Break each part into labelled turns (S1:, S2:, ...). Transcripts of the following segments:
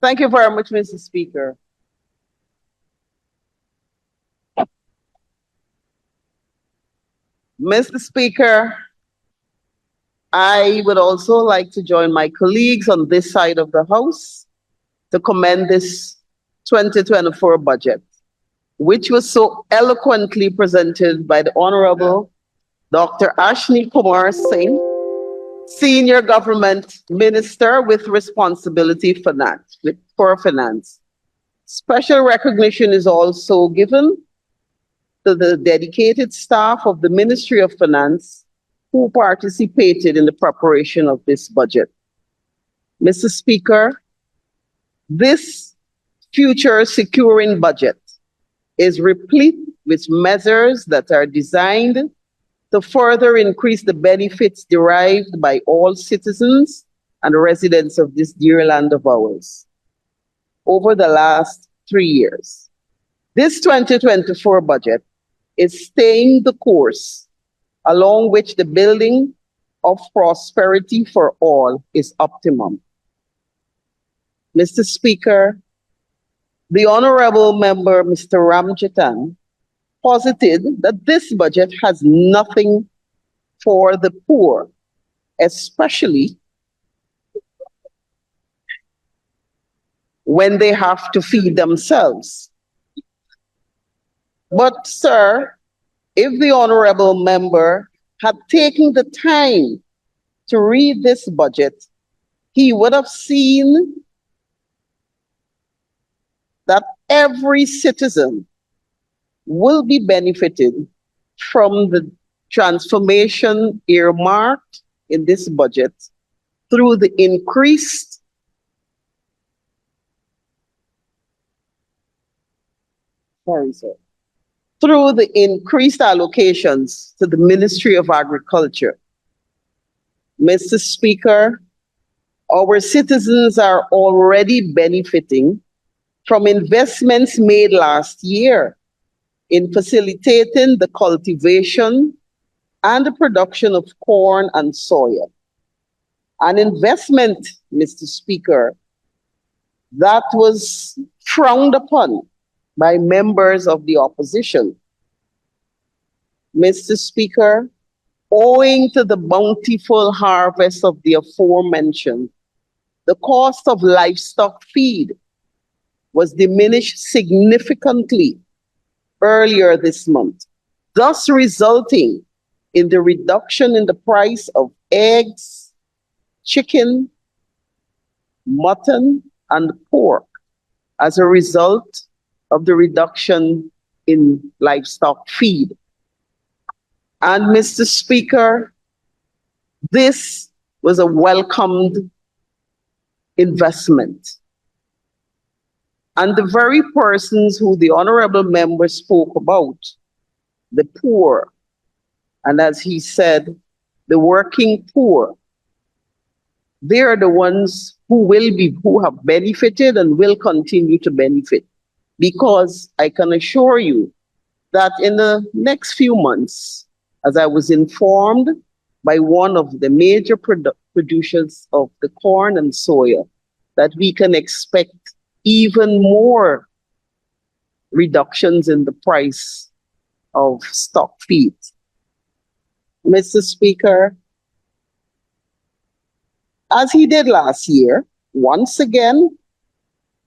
S1: Thank you very much, Mr. Speaker. Mr. Speaker, I would also like to join my colleagues on this side of the House to commend this 2024 budget, which was so eloquently presented by the Honorable Dr. Ashni Kumar Singh, Senior Government Minister with responsibility for finance. Special recognition is also given to the dedicated staff of the Ministry of Finance who participated in the preparation of this budget. Mr. Speaker, this future securing budget is replete with measures that are designed to further increase the benefits derived by all citizens and residents of this dear land of ours over the last 3 years. This 2024 budget is staying the course along which the building of prosperity for all is optimum. Mr. Speaker, the Honorable Member, Mr. Ramjatan, posited that this budget has nothing for the poor, especially when they have to feed themselves. But, sir, if the Honorable Member had taken the time to read this budget, he would have seen that every citizen will be benefited from the transformation earmarked in this budget through the increased allocations to the Ministry of Agriculture. Mr. Speaker, our citizens are already benefiting from investments made last year in facilitating the cultivation and the production of corn and soya. An investment, Mr. Speaker, that was frowned upon by members of the opposition. Mr. Speaker, owing to the bountiful harvest of the aforementioned, the cost of livestock feed was diminished significantly earlier this month, thus resulting in the reduction in the price of eggs, chicken, mutton, and pork as a result of the reduction in livestock feed. And Mr. Speaker, this was a welcomed investment. And the very persons who the Honorable Member spoke about, the poor, and as he said, the working poor, they are the ones who have benefited and will continue to benefit. Because I can assure you that in the next few months, as I was informed by one of the major producers of the corn and soya, that we can expect even more reductions in the price of stock feed. Mr. Speaker, as he did last year, once again,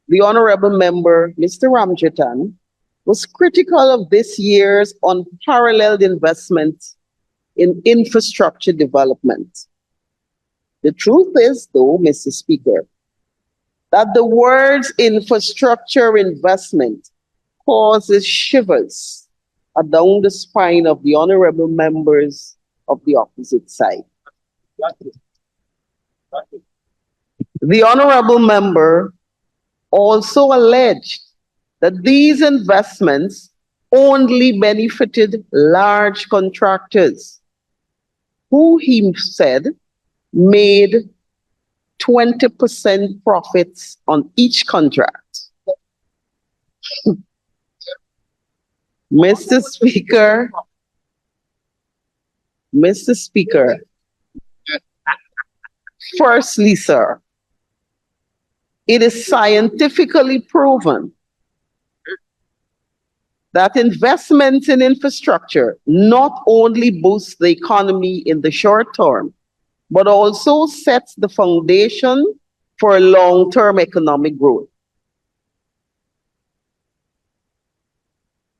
S1: the Honorable Member, Mr. Ramjatan, was critical of this year's unparalleled investment in infrastructure development. The truth is, though, Mr. Speaker, that the words infrastructure investment causes shivers down the spine of the honorable members of the opposite side. The honorable member also alleged that these investments only benefited large contractors who, he said, made 20% profits on each contract. Mr. Speaker, firstly, sir, It is scientifically proven that investments in infrastructure not only boosts the economy in the short term, but also sets the foundation for long-term economic growth.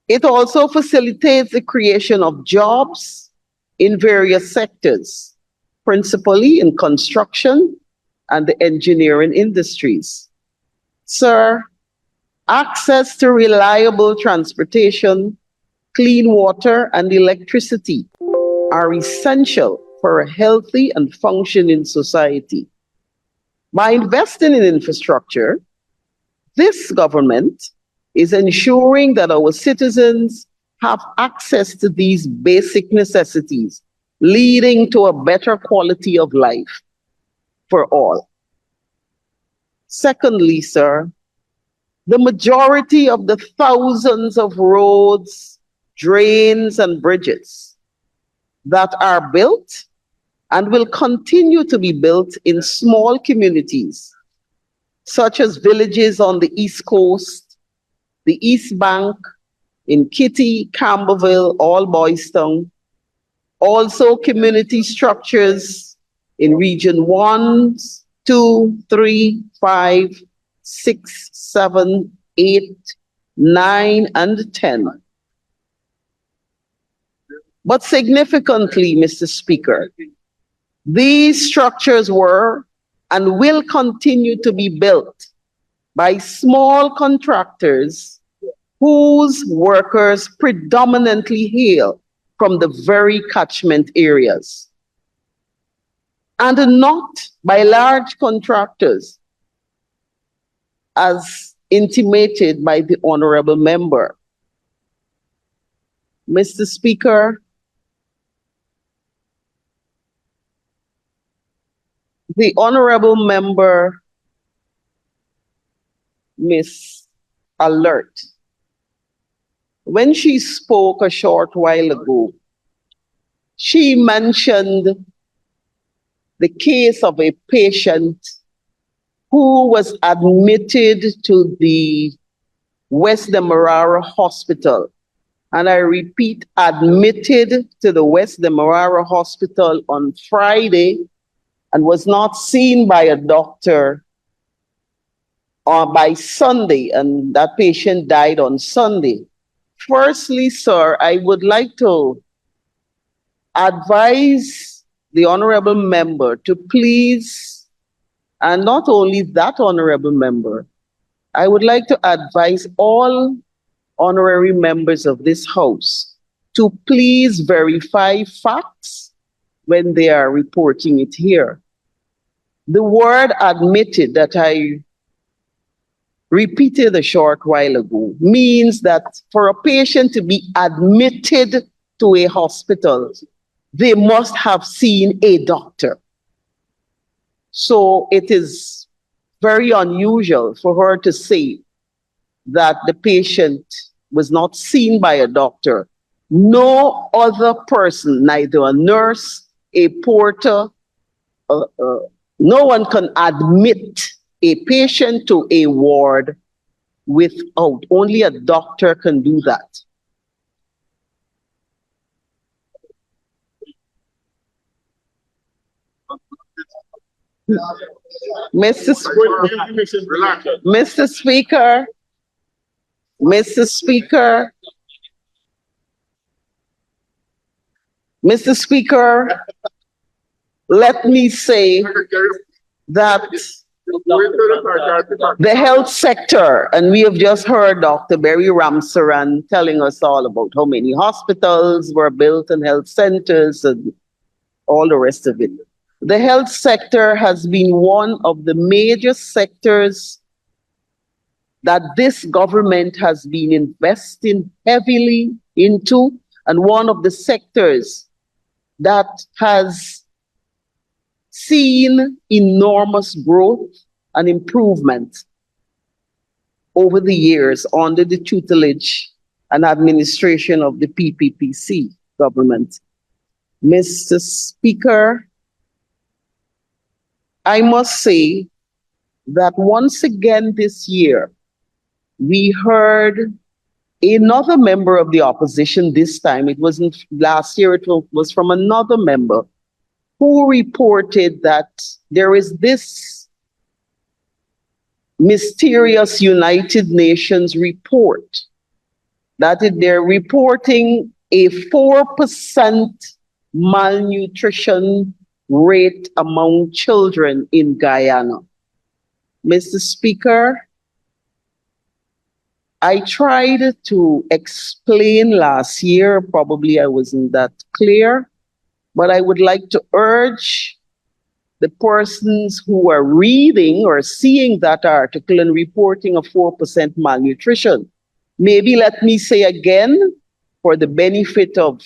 S1: It also facilitates the creation of jobs in various sectors, principally in construction and the engineering industries. Sir, access to reliable transportation, clean water, and electricity are essential for a healthy and functioning society. By investing in infrastructure, this government is ensuring that our citizens have access to these basic necessities, leading to a better quality of life for all. Secondly, sir, the majority of the thousands of roads, drains, and bridges that are built and will continue to be built in small communities, such as villages on the East Coast, the East Bank, in Kitty, Campbellville, All Boys Town, also community structures in Region 1, 2, 3, 5, 6, 7, 8, 9, and 10. But significantly, Mr. Speaker, these structures were and will continue to be built by small contractors whose workers predominantly hail from the very catchment areas, and not by large contractors, as intimated by the honorable member. Mr. Speaker, the honorable member, Ms. Alert, when she spoke a short while ago, she mentioned the case of a patient who was admitted to the West Demerara Hospital. And I repeat, admitted to the West Demerara Hospital on Friday and was not seen by a doctor by Sunday, and that patient died on Sunday. Firstly, sir, I would like to advise the honorable member to please, and not only that honorable member, I would like to advise all honorary members of this House to please verify facts when they are reporting it here. The word admitted that I repeated a short while ago means that for a patient to be admitted to a hospital, they must have seen a doctor. So it is very unusual for her to say that the patient was not seen by a doctor. No other person, neither a nurse, a porter, no one can admit a patient to a ward without, only a doctor can do that. Mr. Speaker, Mr. Speaker, Mr. Speaker, let me say that the health sector, and we have just heard Dr. Barry Ramsaran telling us all about how many hospitals were built and health centers and all the rest of it. The health sector has been one of the major sectors that this government has been investing heavily into, and one of the sectors that has seen enormous growth and improvement over the years under the tutelage and administration of the PPPC government. Mr. Speaker, I must say that once again this year, we heard another member of the opposition. This time, it wasn't last year, it was from another member, who reported that there is this mysterious United Nations report that they're reporting a 4% malnutrition rate among children in Guyana. Mr. Speaker, I tried to explain last year, probably I wasn't that clear, but I would like to urge the persons who are reading or seeing that article and reporting a 4% malnutrition. Maybe let me say again, for the benefit of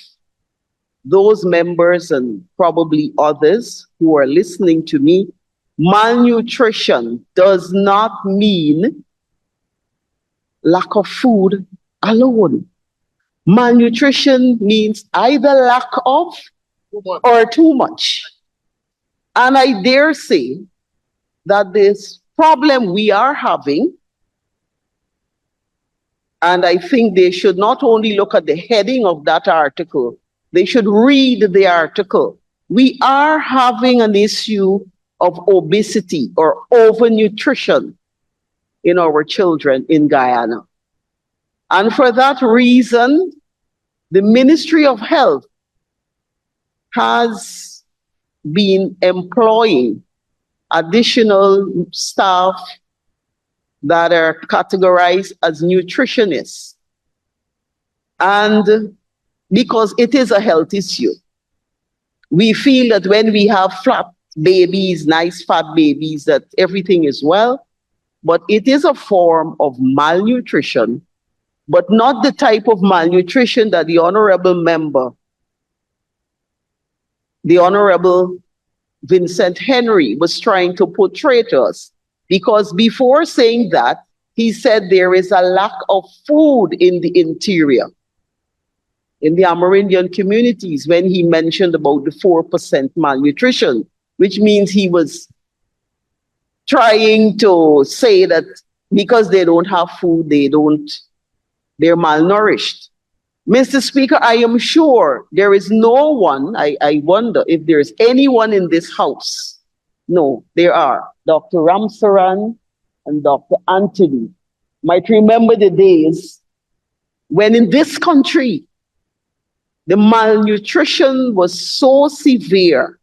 S1: those members and probably others who are listening to me, malnutrition does not mean lack of food alone. Malnutrition means either lack of or too much. And I dare say that this problem we are having, and I think they should not only look at the heading of that article, they should read the article. We are having an issue of obesity or overnutrition in our children in Guyana. And for that reason, the Ministry of Health has been employing additional staff that are categorized as nutritionists. And because it is a health issue, we feel that when we have fat babies, nice fat babies, that everything is well, but it is a form of malnutrition, but not the type of malnutrition that the honorable member, the Honorable Vincent Henry, was trying to portray to us. Because before saying that, he said there is a lack of food in the interior, in the Amerindian communities, when he mentioned about the 4% malnutrition, which means he was trying to say that because they don't have food, they're malnourished. Mr. Speaker, I am sure there is no one, I wonder if there is anyone in this house. No, there are. Dr. Ramsaran and Dr. Anthony might remember the days when in this country, the malnutrition was so severe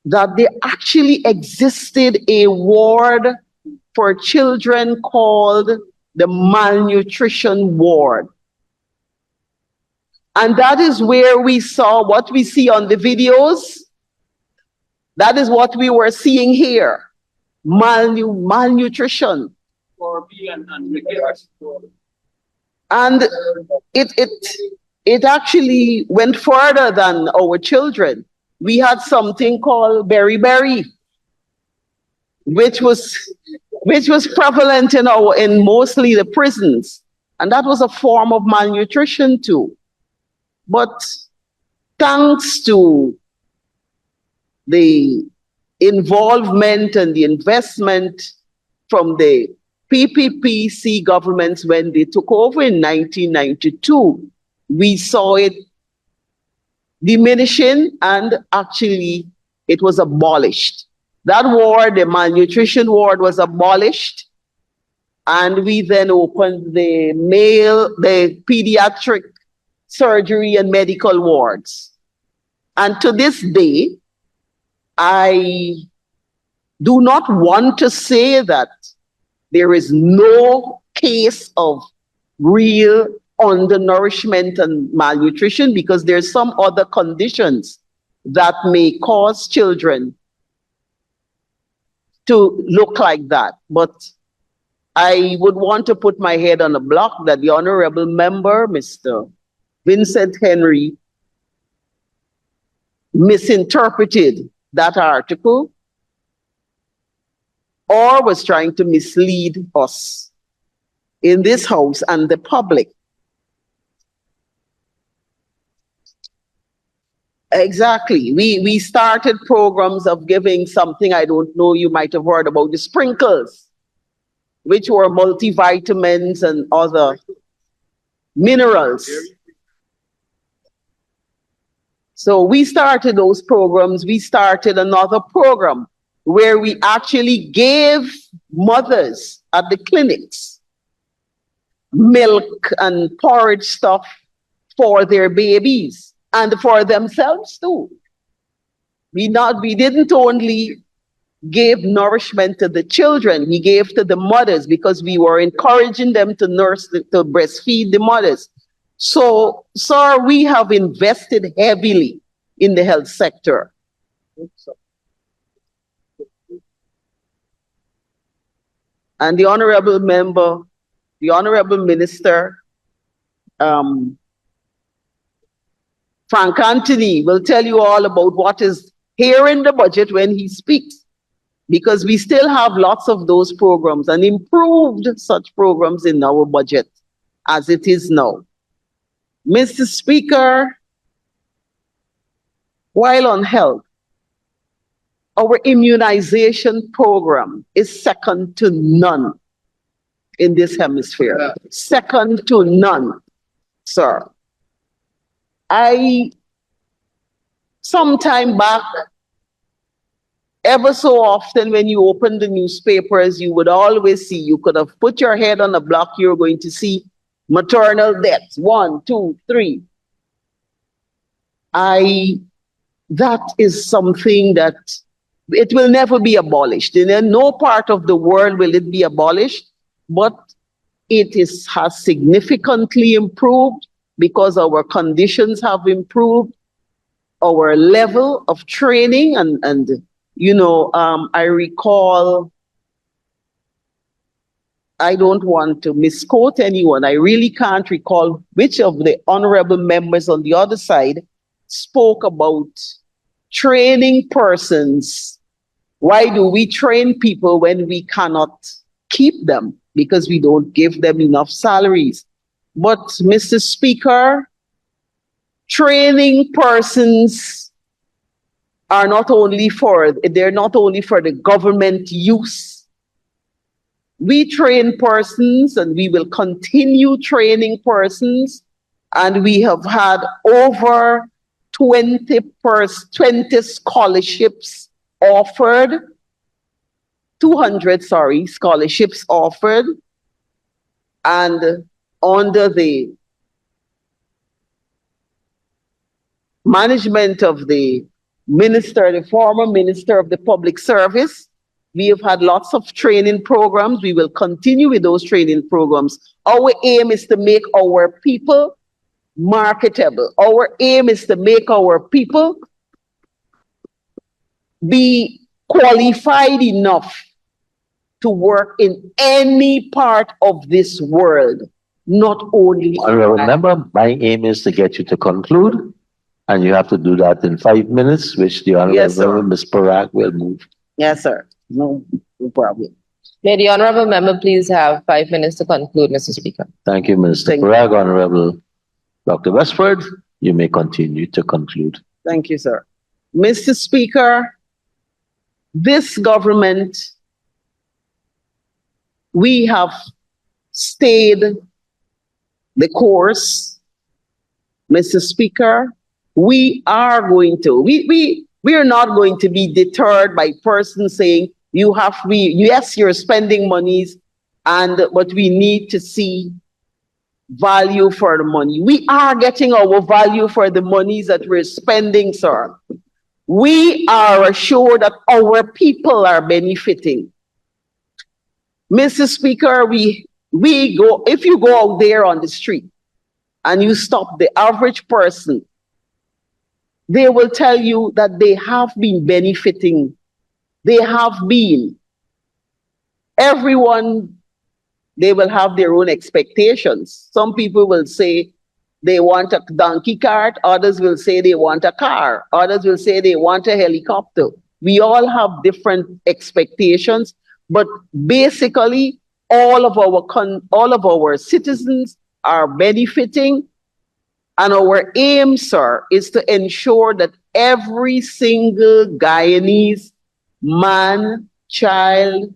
S1: that there actually existed a ward for children called the malnutrition ward. And that is where we saw what we see on the videos. That is what we were seeing here, malnutrition. And it actually went further than our children. We had something called beriberi, which was prevalent in mostly the prisons. And that was a form of malnutrition too. But thanks to the involvement and the investment from the PPP governments when they took over in 1992, we saw it diminishing, and actually it was abolished. That ward, the malnutrition ward, was abolished, and we then opened the pediatric surgery and medical wards. And to this day, I do not want to say that there is no case of real undernourishment and malnutrition, because there's some other conditions that may cause children to look like that. But I would want to put my head on a block that the honorable member, Mr. Vincent Henry, misinterpreted that article or was trying to mislead us in this house and the public. Exactly. We started programs of giving something, I don't know, you might have heard about the sprinkles, which were multivitamins and other minerals. So we started those programs. We started another program where we actually gave mothers at the clinics milk and porridge stuff for their babies and for themselves too. We didn't only give nourishment to the children, we gave to the mothers because we were encouraging them to to breastfeed the mothers. So, sir, we have invested heavily in the health sector. And the honorable member, the honorable minister, Frank Anthony will tell you all about what is here in the budget when he speaks, because we still have lots of those programs and improved such programs in our budget as it is now. Mr. Speaker, while on health, our immunization program is second to none in this hemisphere. Yeah. Second to none, sir. Sometime back, ever so often when you open the newspapers, you would always see, you could have put your head on a block, you're going to see maternal deaths, 1, 2, 3. That is something that it will never be abolished. In no part of the world will it be abolished, but it has significantly improved because our conditions have improved, our level of training, and you know, I recall, I don't want to misquote anyone, I really can't recall which of the honorable members on the other side spoke about training persons. Why do we train people when we cannot keep them? Because we don't give them enough salaries. But Mr. Speaker, training persons are not only they're not only for the government use. We train persons and we will continue training persons, and we have had over 20 scholarships offered, 200, scholarships offered, and under the management of the minister, the former minister of the public service, we have had lots of training programs. We will continue with those training programs. Our aim is to make our people marketable. Our aim is to make our people be qualified enough to work in any part of this world, not only.
S2: Remember, my aim is to get you to conclude, and you have to do that in 5 minutes, which the Honorable Ms. Parak will move.
S1: Yes, sir. No problem.
S3: May the Honorable Member please have 5 minutes to conclude, Mr. Speaker.
S2: Thank you, Mr. Parak. Honorable Dr. Westford, you may continue to conclude.
S1: Thank you, sir. Mr. Speaker, this government, we have stayed the course. Mr. Speaker, we are going to, we are not going to be deterred by persons saying, yes, you're spending monies, but we need to see value for the money. We are getting our value for the monies that we're spending, sir. We are assured that our people are benefiting. Mr. Speaker, if you go out there on the street and you stop the average person, they will tell you that they have been benefiting. They have been. Everyone, they will have their own expectations. Some people will say they want a donkey cart. Others will say they want a car. Others will say they want a helicopter. We all have different expectations, but basically all of our citizens are benefiting. And our aim, sir, is to ensure that every single Guyanese man, child,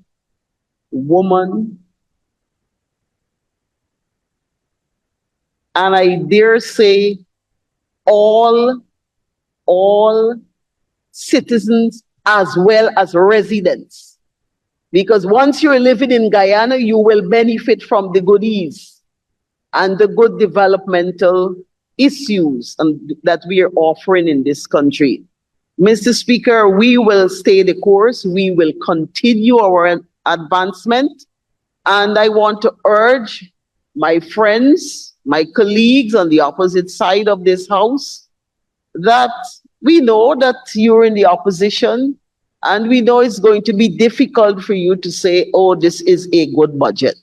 S1: woman, and I dare say all citizens as well as residents. Because once you're living in Guyana, you will benefit from the goodies and the good developmental issues that we are offering in this country. Mr. Speaker, we will stay the course. We will continue our advancement. And I want to urge my friends, my colleagues on the opposite side of this house, that we know that you're in the opposition, and we know it's going to be difficult for you to say, oh, this is a good budget.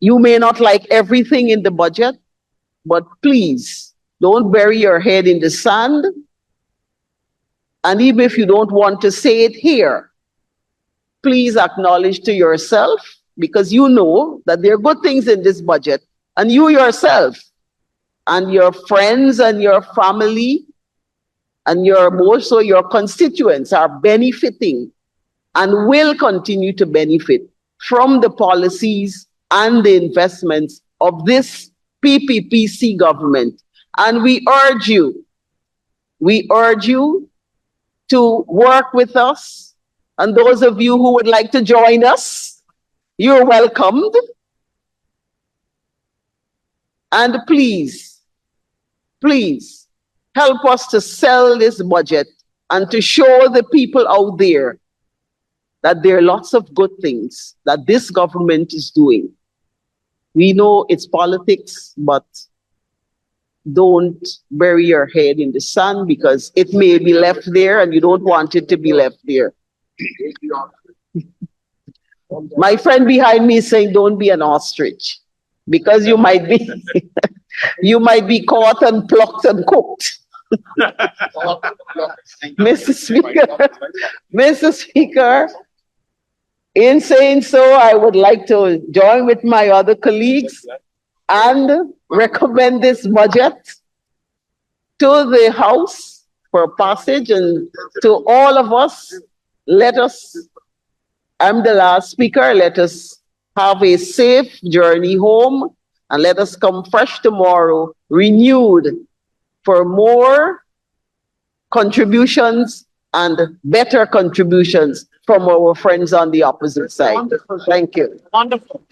S1: You may not like everything in the budget, but please don't bury your head in the sand. And even if you don't want to say it here, please acknowledge to yourself, because you know that there are good things in this budget, and you yourself and your friends and your family and more so your constituents are benefiting and will continue to benefit from the policies and the investments of this PPPC government. And we urge you to work with us. And those of you who would like to join us, you're welcomed. And please, please help us to sell this budget and to show the people out there that there are lots of good things that this government is doing. We know it's politics, but don't bury your head in the sand, because it may be left there and you don't want it to be left there. My friend behind me is saying, don't be an ostrich, because you might be, you might be caught and plucked and cooked. Mr. Speaker, in saying so, I would like to join with my other colleagues and recommend this budget to the House for passage, and to all of us, I'm the last speaker, let us have a safe journey home, and let us come fresh tomorrow, renewed for more contributions and better contributions from our friends on the opposite side. Wonderful. Thank you.
S4: Wonderful.